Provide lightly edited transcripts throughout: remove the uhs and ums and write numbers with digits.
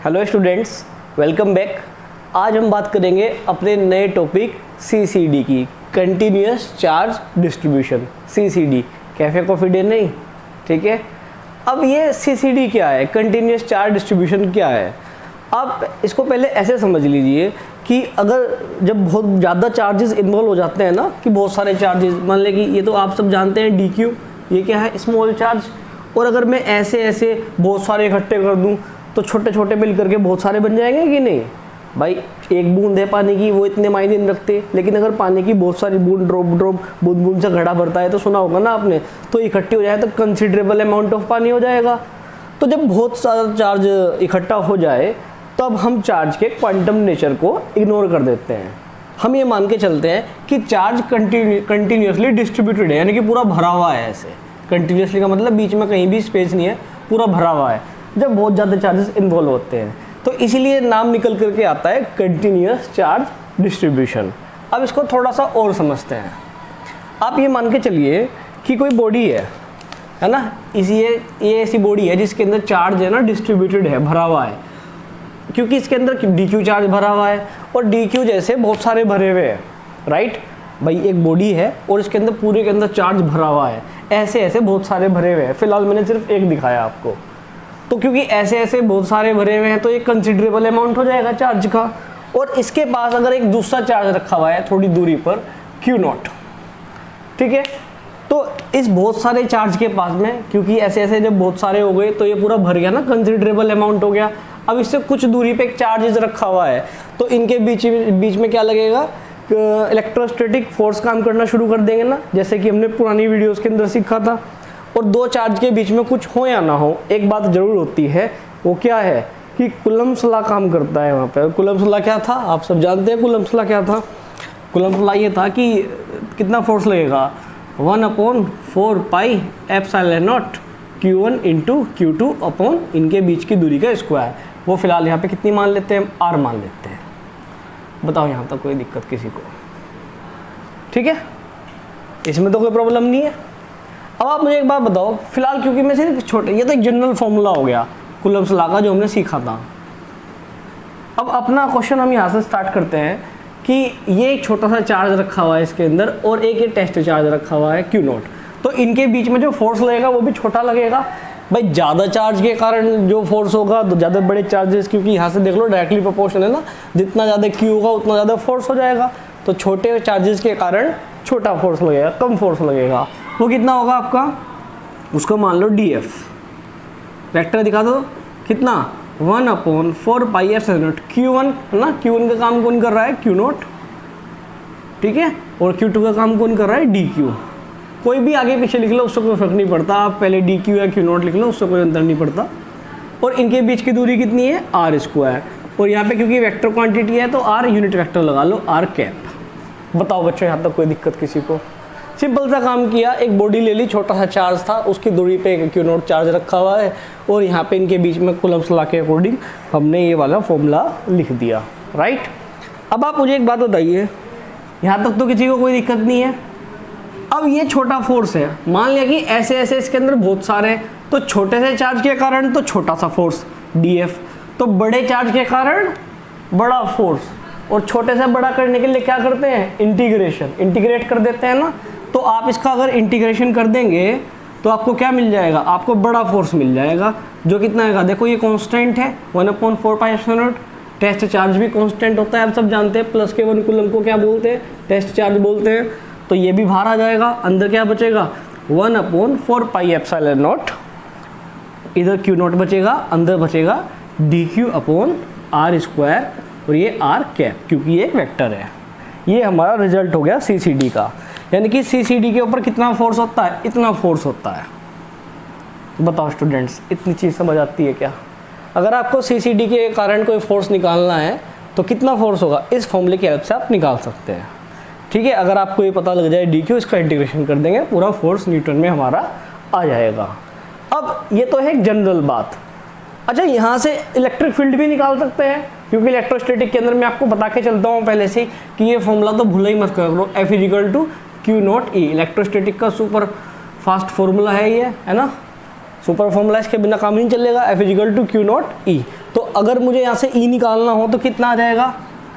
Hello students, welcome back. आज हम बात करेंगे अपने नए टॉपिक CCD की, continuous charge distribution. CCD cafe coffee day नहीं, ठीक है। अब ये CCD क्या है, कंटिन्यूस चार्ज डिस्ट्रीब्यूशन क्या है। आप इसको पहले ऐसे समझ लीजिए कि अगर जब बहुत ज़्यादा चार्जेस इन्वॉल्व हो जाते हैं ना, कि बहुत सारे चार्जेस, मान लें कि ये तो आप सब जानते हैं DQ, ये क्या है, स्मॉल चार्ज। और अगर मैं ऐसे ऐसे बहुत सारे इकट्ठे कर दूं तो छोटे छोटे मिल करके बहुत सारे बन जाएंगे कि नहीं। भाई एक बूंद है पानी की, वो इतने मायने नहीं रखते, लेकिन अगर पानी की बहुत सारी बूंद ड्रॉप ड्रॉप बूंद बूंद से घड़ा भरता है तो सुना होगा ना आपने, तो इकट्ठी हो जाए तो कंसिडरेबल अमाउंट ऑफ पानी हो जाएगा। तो जब बहुत सारा चार्ज इकट्ठा हो जाए तब हम चार्ज के क्वांटम नेचर को इग्नोर कर देते हैं। हम ये मान के चलते हैं कि चार्ज कंटिन्यूसली डिस्ट्रीब्यूटेड है, यानी कि पूरा भरा हुआ है। ऐसे कंटिन्यूसली का मतलब बीच में कहीं भी स्पेस नहीं है, पूरा भरा हुआ है जब बहुत ज़्यादा चार्जेस इन्वॉल्व होते हैं। तो इसीलिए नाम निकल करके आता है कंटिन्यूस चार्ज डिस्ट्रीब्यूशन। अब इसको थोड़ा सा और समझते हैं। आप ये मान के चलिए कि कोई बॉडी है ना, ये ऐसी बॉडी है जिसके अंदर चार्ज है ना डिस्ट्रीब्यूटेड है, भरा हुआ है, क्योंकि इसके अंदर DQ चार्ज भरा हुआ है और DQ जैसे बहुत सारे भरे हुए हैं, राइट। भाई एक बॉडी है और इसके अंदर पूरे के अंदर चार्ज भरा हुआ है, ऐसे ऐसे बहुत सारे भरे हुए हैं। फिलहाल मैंने सिर्फ एक दिखाया आपको। तो क्योंकि ऐसे ऐसे बहुत सारे भरे हुए हैं तो ये कंसिडरेबल अमाउंट हो जाएगा चार्ज का। और इसके पास अगर एक दूसरा चार्ज रखा हुआ है थोड़ी दूरी पर, Q0, ठीक है। तो इस बहुत सारे चार्ज के पास में, क्योंकि ऐसे ऐसे जब बहुत सारे हो गए तो ये पूरा भर गया ना, कंसिडरेबल अमाउंट हो गया। अब इससे कुछ दूरी पे एक चार्जेस रखा हुआ है तो इनके बीच में क्या लगेगा, इलेक्ट्रोस्टैटिक फोर्स काम करना शुरू कर देंगे ना, जैसे कि हमने पुरानी वीडियोस के अंदर सीखा था। और दो चार्ज के बीच में कुछ हो या ना हो, एक बात जरूर होती है, वो क्या है कि कूलम्ब्स लॉ काम करता है वहाँ पे। कूलम्ब्स लॉ क्या था, आप सब जानते हैं कूलम्ब्स लॉ क्या था। कूलम्ब्स लॉ ये था कि कितना फोर्स लगेगा, 1/4 pi epsilon not Q1 × Q2 upon इनके बीच की दूरी का स्क्वायर। वो फिलहाल यहाँ पे कितनी मान लेते हैं, R मान लेते हैं। बताओ यहाँ तक कोई दिक्कत किसी को, ठीक है, इसमें तो कोई प्रॉब्लम नहीं है। अब आप मुझे एक बात बताओ, फिलहाल क्योंकि मैं सिर्फ छोटे, ये तो एक जनरल फॉर्मूला हो गया कूलम्ब्स लॉ का जो हमने सीखा था। अब अपना क्वेश्चन हम यहाँ से स्टार्ट करते हैं कि ये एक छोटा सा चार्ज रखा हुआ है इसके अंदर और एक ये टेस्ट चार्ज रखा हुआ है Q0। तो इनके बीच में जो फोर्स लगेगा वो भी छोटा लगेगा। भाई ज़्यादा चार्ज के कारण जो फोर्स होगा तो ज़्यादा बड़े चार्जेस, क्योंकि यहाँ से देख लो डायरेक्टली प्रोपोर्शन है ना, जितना ज़्यादा Q होगा उतना ज़्यादा फोर्स हो जाएगा। तो छोटे चार्जेस के कारण छोटा फोर्स लगेगा, कम फोर्स लगेगा। वो कितना होगा आपका, उसको मान लो DF, वेक्टर दिखा दो, कितना 1/4 पाई एप्सिलॉन नॉट Q1 है ना। Q1 का काम कौन कर रहा है, Q0, ठीक है। और Q2 का काम कौन कर रहा है, DQ। कोई भी आगे पीछे लिख लो, उससे कोई फर्क नहीं पड़ता। आप पहले DQ या Q0 लिख लो, उससे कोई अंतर नहीं पड़ता। और इनके बीच की दूरी कितनी है, R²। और यहाँ पे क्योंकि वेक्टर क्वांटिटी है तो R यूनिट वेक्टर लगा लो, R कैप। बताओ बच्चों यहाँ तक कोई दिक्कत किसी को। सिंपल सा काम किया, एक बॉडी ले ली, छोटा सा चार्ज था, उसकी दूरी पे एक Q0 चार्ज रखा हुआ है और यहाँ पे इनके बीच में कूलम्ब्स लॉ के अकॉर्डिंग हमने ये वाला फॉर्मूला लिख दिया, राइट। अब आप मुझे एक बात बताइए, यहाँ तक तो किसी को कोई दिक्कत नहीं है। अब ये छोटा फोर्स है, मान लिया कि ऐसे ऐसे इसके अंदर बहुत सारे, तो छोटे से चार्ज के कारण तो छोटा सा फोर्स DF, तो बड़े चार्ज के कारण बड़ा फोर्स। और छोटे से बड़ा करने के लिए क्या करते हैं, इंटीग्रेट कर देते हैं ना। तो आप इसका अगर इंटीग्रेशन कर देंगे तो आपको क्या मिल जाएगा, आपको बड़ा फोर्स मिल जाएगा, जो कितना आएगा, देखो ये कांस्टेंट है 1/4 pi epsilon naught. Test charge भी कांस्टेंट होता है, आप सब जानते हैं, +K1 कूलम को क्या बोलते हैं, टेस्ट चार्ज बोलते हैं। तो ये भी बाहर आ जाएगा, अंदर क्या बचेगा, 1/4 पाई एप्सिलॉन नॉट, इधर Q0 बचेगा, अंदर बचेगा DQ/R²। और ये R कैप, क्योंकि ये एक वेक्टर है। ये हमारा रिजल्ट हो गया CCD का, यानी कि CCD के ऊपर कितना फोर्स होता है, इतना फोर्स होता है। बताओ स्टूडेंट्स, इतनी चीज़ समझ आती है क्या। अगर आपको CCD के कारण कोई फोर्स निकालना है तो कितना फोर्स होगा, इस फॉर्मूले की हेल्प से आप निकाल सकते हैं, ठीक है। अगर आपको ये पता लग जाए DQ, इसका इंटीग्रेशन कर देंगे, पूरा फोर्स न्यूटन में हमारा आ जाएगा। अब ये तो है एक जनरल बात। अच्छा, यहाँ से इलेक्ट्रिक फील्ड भी निकाल सकते हैं, क्योंकि इलेक्ट्रोस्टैटिक के अंदर मैं आपको बता के चलता हूँ पहले से कि ये फॉर्मूला तो भूला ही मत करो, F Q0E। इलेक्ट्रोस्टैटिक का सुपर फास्ट फॉर्मूला है ये, है ना। सुपर फॉर्मूला इसके बिना काम नहीं चलेगा, F Q0E। तो अगर मुझे यहाँ से ई निकालना हो तो कितना आ जाएगा,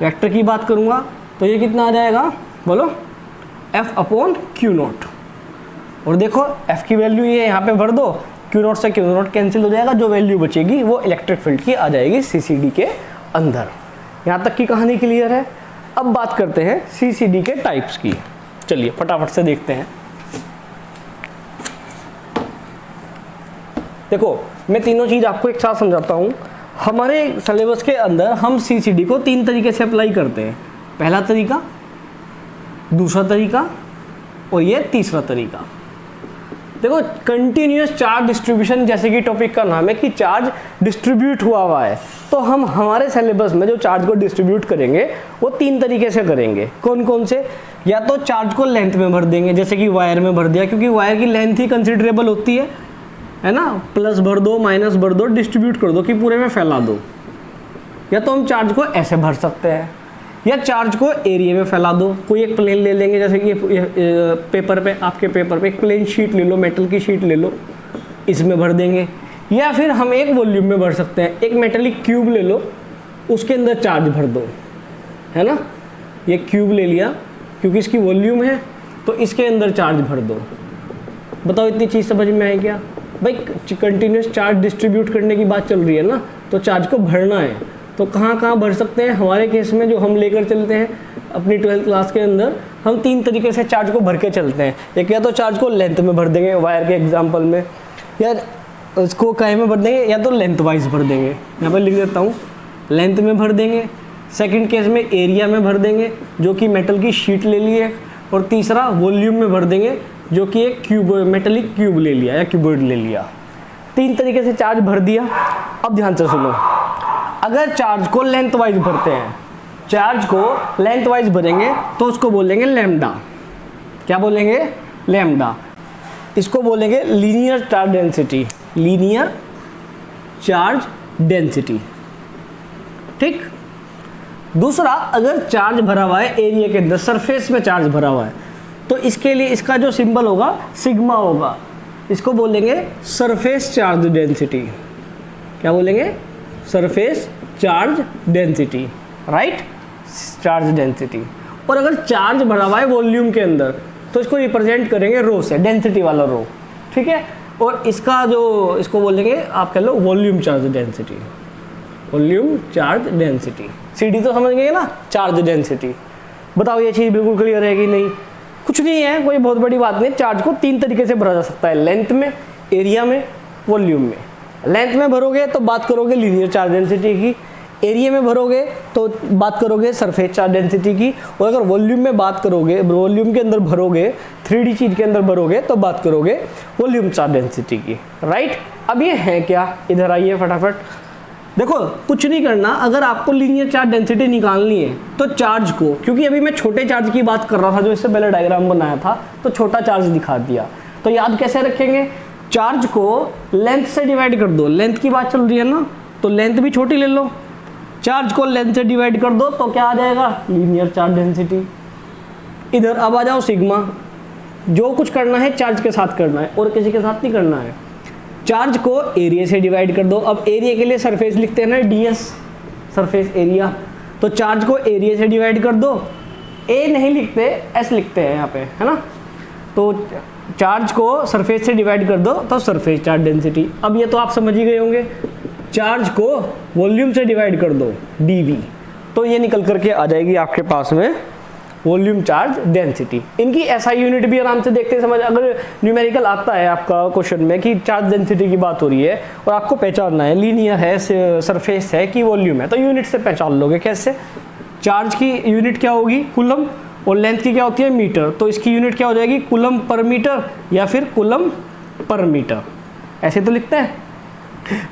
वेक्टर की बात करूँगा तो ये कितना आ जाएगा, बोलो एफ अपॉन क्यू नॉट। और देखो एफ की वैल्यू ये यहाँ पे भर दो, क्यू नॉट से क्यू नॉट कैंसिल हो जाएगा, जो वैल्यू बचेगी वो इलेक्ट्रिक फील्ड की आ जाएगी सीसीडी के अंदर। यहाँ तक की कहानी क्लियर है। अब बात करते हैं सीसीडी के टाइप्स की। चलिए फटाफट से देखते हैं। देखो मैं तीनों चीज़ आपको एक साथ समझाता हूँ। हमारे सिलेबस के अंदर हम सीसीडी को 3 तरीके से अप्लाई करते हैं। पहला तरीका, दूसरा तरीका और ये तीसरा तरीका। देखो कंटिन्यूअस चार्ज डिस्ट्रीब्यूशन, जैसे कि टॉपिक का नाम है कि चार्ज डिस्ट्रीब्यूट हुआ है, तो हम हमारे सिलेबस में जो चार्ज को डिस्ट्रीब्यूट करेंगे वो 3 तरीके से करेंगे। कौन कौन से? या तो चार्ज को लेंथ में भर देंगे, जैसे कि वायर में भर दिया, क्योंकि वायर की लेंथ ही कंसिडरेबल होती है ना, प्लस भर दो माइनस भर दो, डिस्ट्रीब्यूट कर दो कि पूरे में फैला दो। या तो हम चार्ज को ऐसे भर सकते हैं, या चार्ज को एरिया में फैला दो। कोई एक प्लेन ले लेंगे, जैसे कि पेपर पे, आपके पेपर पे एक प्लेन शीट ले लो, मेटल की शीट ले लो, इसमें भर देंगे। या फिर हम एक वॉल्यूम में भर सकते हैं, एक मेटेलिक क्यूब ले लो, उसके अंदर चार्ज भर दो, है ना। ये क्यूब ले लिया क्योंकि इसकी वॉल्यूम है, तो इसके अंदर चार्ज भर दो। बताओ इतनी चीज़ समझ में आई क्या? भाई कंटिन्यूस चार्ज डिस्ट्रीब्यूट करने की बात चल रही है ना, तो चार्ज को भरना है, तो कहाँ कहाँ भर सकते हैं? हमारे केस में जो हम लेकर चलते हैं अपनी 12th क्लास के अंदर, हम 3 तरीके से चार्ज को भर के चलते हैं। एक या तो चार्ज को लेंथ में भर देंगे वायर के एग्जांपल में, या उसको काय में भर देंगे, या तो लेंथ वाइज भर देंगे। यहाँ पर लिख देता हूँ, लेंथ में भर देंगे। सेकंड केस में एरिया में भर देंगे, जो कि मेटल की शीट ले ली है। और तीसरा वॉल्यूम में भर देंगे, जो कि एक क्यूब, मेटेलिक क्यूब ले लिया या क्यूबॉइड ले लिया। 3 तरीके से चार्ज भर दिया। अब ध्यान से सुनो, अगर चार्ज को लेंथ वाइज भरते हैं, चार्ज को लेंथ वाइज भरेंगे तो उसको बोलेंगे लैम्डा। क्या बोलेंगे? लैम्डा। इसको बोलेंगे linear charge density, linear charge density. ठीक। दूसरा, अगर चार्ज भरा हुआ है एरिया के अंदर, सरफेस में चार्ज भरा हुआ है, तो इसके लिए इसका जो सिंबल होगा सिग्मा होगा। इसको बोलेंगे सरफेस चार्ज डेंसिटी। क्या बोलेंगे? Surface charge density, right, charge density. और अगर चार्ज भरा हुआ है वॉल्यूम के अंदर, तो इसको रिप्रेजेंट करेंगे रो से, डेंसिटी वाला रो। ठीक है। और इसका जो, इसको बोलेंगे आप कह low volume charge density, volume charge density. CD तो समझ गए ना, चार्ज डेंसिटी। बताओ ये चीज़ बिल्कुल क्लियर है कि नहीं? कुछ नहीं है, कोई बहुत बड़ी बात नहीं। चार्ज को 3 तरीके से भरा जा सकता है, लेंथ में, एरिया में, वॉल्यूम में। लेंथ में भरोगे तो बात करोगे लीनियर चार्ज डेंसिटी की, एरिया में भरोगे तो बात करोगे सरफेस चार्ज डेंसिटी की, और अगर वॉल्यूम में बात करोगे, वॉल्यूम के अंदर भरोगे, 3D चीज के अंदर भरोगे तो बात करोगे वॉल्यूम चार्ज डेंसिटी की, राइट। अब ये है क्या? इधर आइए फटाफट। देखो कुछ नहीं करना, अगर आपको लीनियर चार्ज डेंसिटी निकालनी है तो चार्ज को, क्योंकि अभी मैं छोटे चार्ज की बात कर रहा था जो इससे पहले डायग्राम बनाया था, तो छोटा चार्ज दिखा दिया, तो याद कैसे रखेंगे? चार्ज को लेंथ से डिवाइड कर दो। लेंथ की बात चल रही है ना, तो लेंथ भी छोटी ले लो, चार्ज को लेंथ से डिवाइड कर दो तो क्या आ जाएगा? Linear charge density. इधर अब आ जाओ सिग्मा। जो कुछ करना है चार्ज के साथ करना है और किसी के साथ नहीं करना है। चार्ज को एरिया से डिवाइड कर दो। अब एरिया के लिए सरफेस लिखते हैं ना, ds, सरफेस एरिया। तो चार्ज को एरिया से डिवाइड कर दो, a नहीं लिखते, s लिखते हैं यहाँ पे, है ना। तो चार्ज को सरफेस से डिवाइड कर दो तो सरफेस चार्ज डेंसिटी। अब ये तो आप समझ ही गए होंगे। चार्ज को वॉल्यूम से डिवाइड कर दो, dv, तो ये निकल करके आ जाएगी आपके पास में वॉल्यूम चार्ज डेंसिटी। इनकी SI यूनिट भी आराम से देखते समझ, अगर न्यूमेरिकल आता है आपका क्वेश्चन में कि चार्ज डेंसिटी की बात हो रही है और आपको पहचानना है लीनियर है, सरफेस है कि वॉल्यूम है, तो यूनिट से पहचान लोगे। कैसे? चार्ज की यूनिट क्या होगी? कूलम, और लेंथ की क्या होती है? मीटर। तो इसकी यूनिट क्या हो जाएगी? कूलम पर मीटर या फिर कूलम पर मीटर, ऐसे तो लिखते हैं।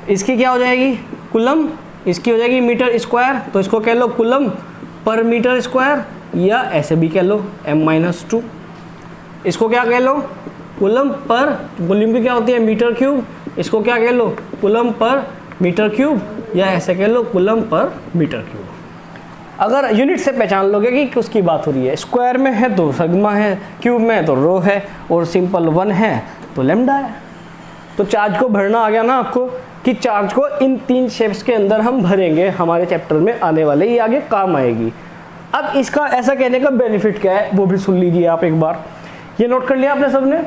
इसकी क्या हो जाएगी? कूलम, इसकी हो जाएगी मीटर स्क्वायर, तो इसको कह लो कूलम पर मीटर स्क्वायर, या ऐसे भी कह लो m-2। इसको क्या कह लो? कूलम पर, वॉल्यूम की क्या होती है? मीटर क्यूब, इसको क्या कह लो? कूलम पर मीटर क्यूब, या ऐसे कह लो कूलम पर मीटर क्यूब। अगर यूनिट से पहचान लोगे कि उसकी बात हो रही है, स्क्वायर में है तो सिग्मा है, क्यूब में है तो रो है, और सिंपल 1 है तो लैम्डा है। तो चार्ज को भरना आ गया ना आपको। कि चार्ज को इन 3 शेप्स के अंदर हम भरेंगे, हमारे चैप्टर में आने वाले, ये आगे काम आएगी। अब इसका ऐसा कहने का बेनिफिट क्या है वो भी सुन लीजिए आप एक बार। ये नोट कर लिया आपने सबने,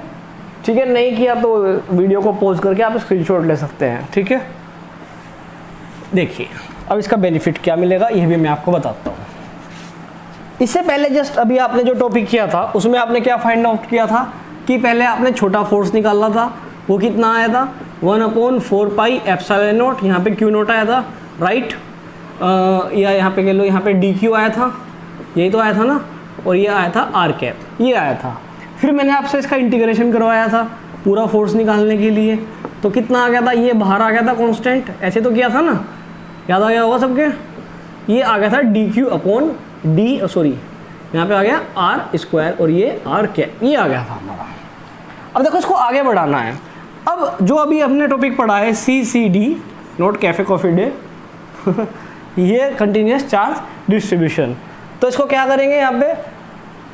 ठीक है? नहीं किया तो वीडियो को पॉज करके आप स्क्रीनशॉट ले सकते हैं, ठीक है? देखिए अब इसका बेनिफिट क्या मिलेगा ये भी मैं आपको बताता हूँ। इससे पहले जस्ट अभी आपने जो टॉपिक किया था उसमें आपने क्या फाइंड आउट किया था कि पहले आपने छोटा फोर्स निकाला था, वो कितना आया था 1/4 पाई एप्सिलॉन नॉट, यहाँ पे क्यू नॉट आया था, राइट? या यहाँ पे कह लो यहाँ पे डी क्यू आया था, यही तो आया था ना, और ये आया था आर कैप, ये आया था। फिर मैंने आपसे इसका इंटीग्रेशन करवाया था पूरा फोर्स निकालने के लिए, तो कितना आ गया था, ये बाहर आ गया था कांस्टेंट, ऐसे तो किया था ना, याद आ गया होगा सबके? ये आ गया था D Q upon D, sorry यहाँ पे आ गया आर स्क्वायर और ये आर कैप, ये आ गया था हमारा। अब देखो इसको आगे बढ़ाना है। अब जो अभी हमने टॉपिक पढ़ा है CCD, note cafe coffee day ये कंटिन्यूस चार्ज डिस्ट्रीब्यूशन, तो इसको क्या करेंगे यहाँ पे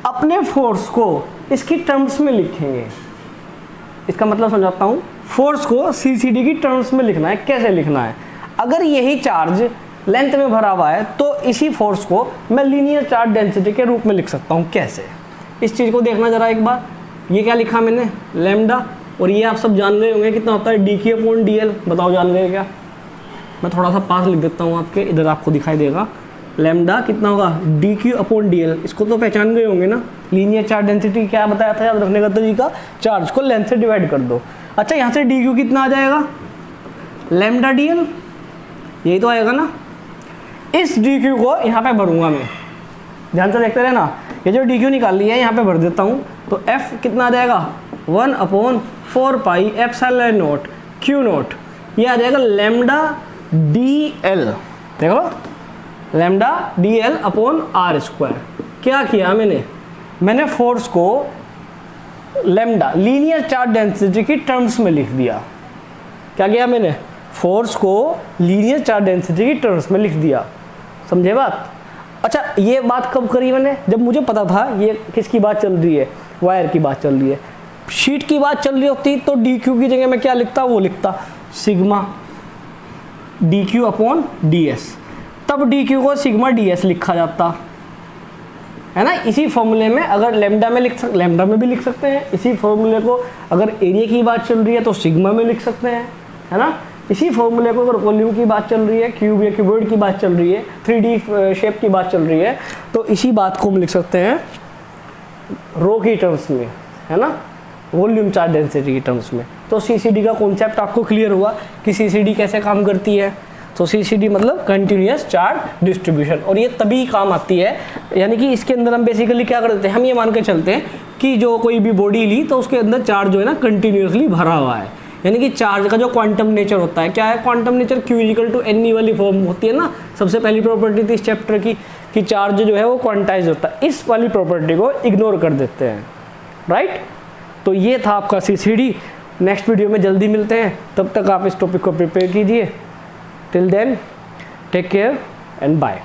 अपने फोर्स को इसकी टर्म्स में लिखेंगे। इसका मतलब समझाता हूँ, फोर्स को CCD की टर्म्स में लिखना है। कैसे लिखना है? अगर यही चार्ज लेंथ में भरा हुआ है तो इसी फोर्स को मैं लीनियर चार्ज डेंसिटी के रूप में लिख सकता हूँ। कैसे? इस चीज़ को देखना जरा एक बार। ये क्या लिखा मैंने, लैम्डा, और ये आप सब जान गए होंगे कितना होता है DQ अपॉन DL, बताओ जान गए क्या? मैं थोड़ा सा पास लिख देता हूँ आपके, इधर आपको दिखाई देगा। लैम्डा कितना होगा DQ अपॉन DL, इसको तो पहचान गए होंगे ना। लीनियर चार्ज डेंसिटी क्या बताया था याद रखने का तरीका, चार्ज को लेंथ से डिवाइड कर दो। अच्छा यहाँ से DQ कितना आ जाएगा, लैम्डा DL, यही तो आएगा ना। इस DQ को यहाँ पे भरूंगा मैं, ध्यान से देखते रहना। ये जो DQ निकाल लिया है यहाँ पे भर देता हूँ, तो F कितना आ जाएगा 1/4 pi epsilon naught Q naught, ये आ जाएगा लैम्डा DL, देखो lambda DL upon r square. क्या किया मैंने फोर्स को लैम्डा लीनियर चार्ज डेंसिटी की टर्म्स में लिख दिया। क्या किया मैंने? फोर्स को लीनियर चार्ज डेंसिटी की टर्म्स में लिख दिया। समझे बात? अच्छा ये बात कब करी मैंने? जब मुझे पता था ये किसकी बात चल रही है, वायर की बात चल रही है। शीट की बात चल रही होती तो DQ की जगह मैं क्या लिखता, वो लिखता सिग्मा DQ अपॉन DS, तब DQ को सिग्मा DS लिखा जाता है ना। इसी फॉर्मूले में अगर लैम्डा में लैम्डा में भी लिख सकते हैं। इसी फॉर्मूले को अगर एरिया की बात चल रही है तो सिग्मा में लिख सकते हैं, है ना। इसी फॉर्मूले को अगर वॉल्यूम की बात चल रही है, क्यूब या क्यूबॉइड की बात चल रही है, 3D शेप की बात चल रही है, तो इसी बात को हम लिख सकते हैं रो की टर्म्स में, है ना, वॉल्यूम चार्ज डेंसिटी की टर्म्स में। तो CCD का कॉन्सेप्ट आपको क्लियर हुआ कि CCD कैसे काम करती है। तो CCD मतलब कंटिन्यूस चार्ज डिस्ट्रीब्यूशन, और ये तभी काम आती है, यानी कि इसके अंदर हम बेसिकली क्या कर देते हैं, हम ये मान के चलते हैं कि जो कोई भी बॉडी ली तो उसके अंदर चार्ज जो है ना कंटिन्यूसली भरा हुआ है। यानी कि चार्ज का जो क्वांटम नेचर होता है, क्या है क्वांटम नेचर, Q=NE वाली फॉर्म होती है ना। सबसे पहली प्रॉपर्टी थी इस चैप्टर की कि चार्ज जो है वो क्वांटाइज होता है। इस वाली प्रॉपर्टी को इग्नोर कर देते हैं, राइट। तो ये था आपका CCD। नेक्स्ट वीडियो में जल्दी मिलते हैं, तब तक आप इस टॉपिक को प्रिपेयर कीजिए। Till then take care and bye.